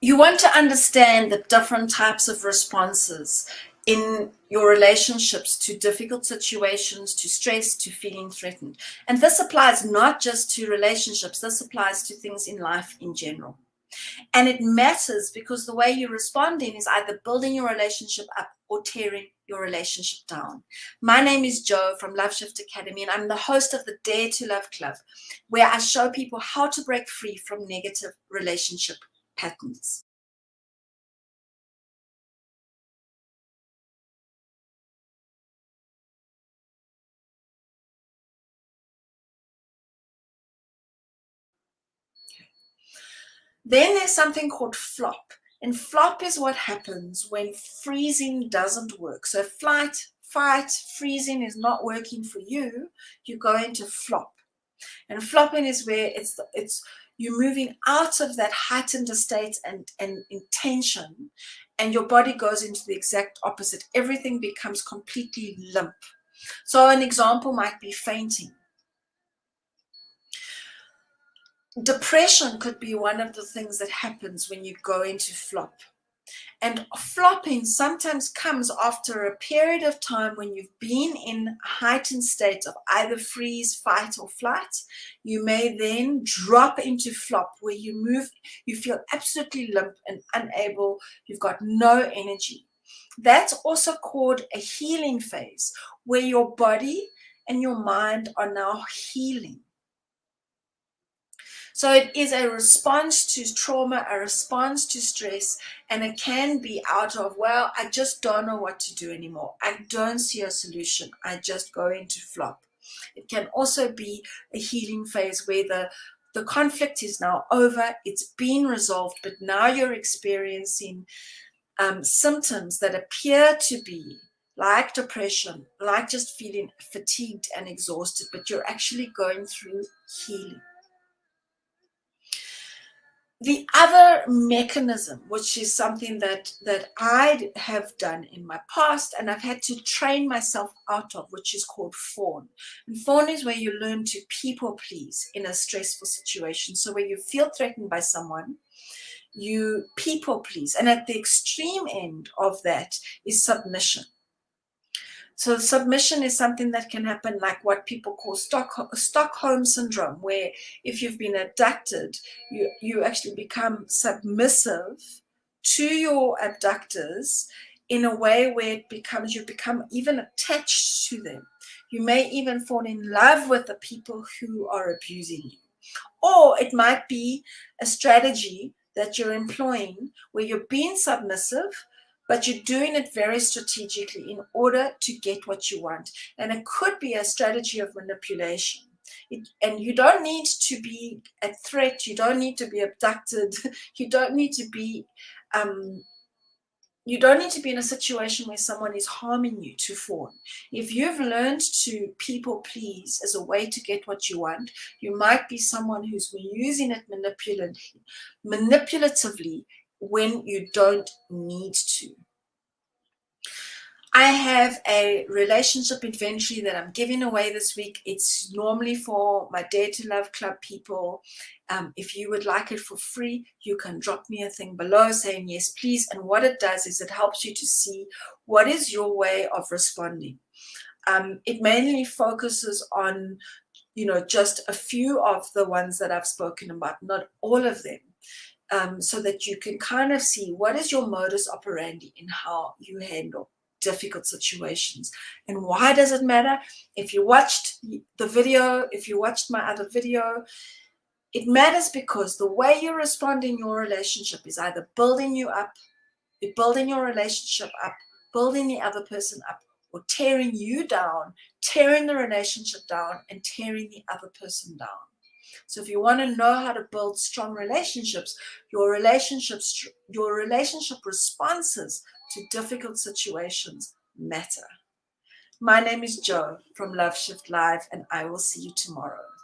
You want to understand the different types of responses in your relationships to difficult situations, to stress, to feeling threatened. And this applies not just to relationships, this applies to things in life in general. And it matters because the way you're responding is either building your relationship up or tearing your relationship down. My name is Jo from Love Shift Academy, and I'm the host of the Dare to Love Club, where I show people how to break free from negative relationship patterns. Then there's something called flop. And flop is what happens when freezing doesn't work. So flight, fight, freezing is not working for you. You go into flop. And flopping is where it's you're moving out of that heightened state and intention, and your body goes into the exact opposite. Everything becomes completely limp. So an example might be fainting. Depression could be one of the things that happens when you go into flop. And flopping sometimes comes after a period of time when you've been in a heightened state of either freeze, fight, or flight. You may then drop into flop where you feel absolutely limp and unable, you've got no energy. That's also called a healing phase, where your body and your mind are now healing. So it is a response to trauma, a response to stress, and it can be out of, well, I just don't know what to do anymore. I don't see a solution. I just go into flop. It can also be a healing phase where the conflict is now over, it's been resolved, but now you're experiencing symptoms that appear to be like depression, like just feeling fatigued and exhausted, but you're actually going through healing. The other mechanism, which is something that I have done in my past and I've had to train myself out of, which is called fawn. And fawn is where you learn to people please in a stressful situation. So where you feel threatened by someone, you people please. And at the extreme end of that is submission. So submission is something that can happen, like what people call Stockholm syndrome, where if you've been abducted, you actually become submissive to your abductors in a way where you become even attached to them. You may even fall in love with the people who are abusing you. Or it might be a strategy that you're employing where you're being submissive, but you're doing it very strategically in order to get what you want. And it could be a strategy of manipulation. And you don't need to be a threat. You don't need to be abducted. You don't need to be in a situation where someone is harming you to fawn. If you've learned to people please as a way to get what you want, you might be someone who's using it manipulatively when you don't need to. I have a relationship inventory that I'm giving away this week. It's normally for my Dare to Love Club people. If you would like it for free, you can drop me a thing below saying yes, please. And what it does is it helps you to see what is your way of responding. It mainly focuses on, just a few of the ones that I've spoken about, not all of them, so that you can kind of see what is your modus operandi in how you handle difficult situations. And why does it matter? If you watched the video, if you watched my other video, it matters because the way you respond in your relationship is either building you up, building your relationship up, building the other person up, or tearing you down, tearing the relationship down, and tearing the other person down. So if you want to know how to build strong relationships, your relationship responses to difficult situations matter. My name is Jo from Love Shift Live, and I will see you tomorrow.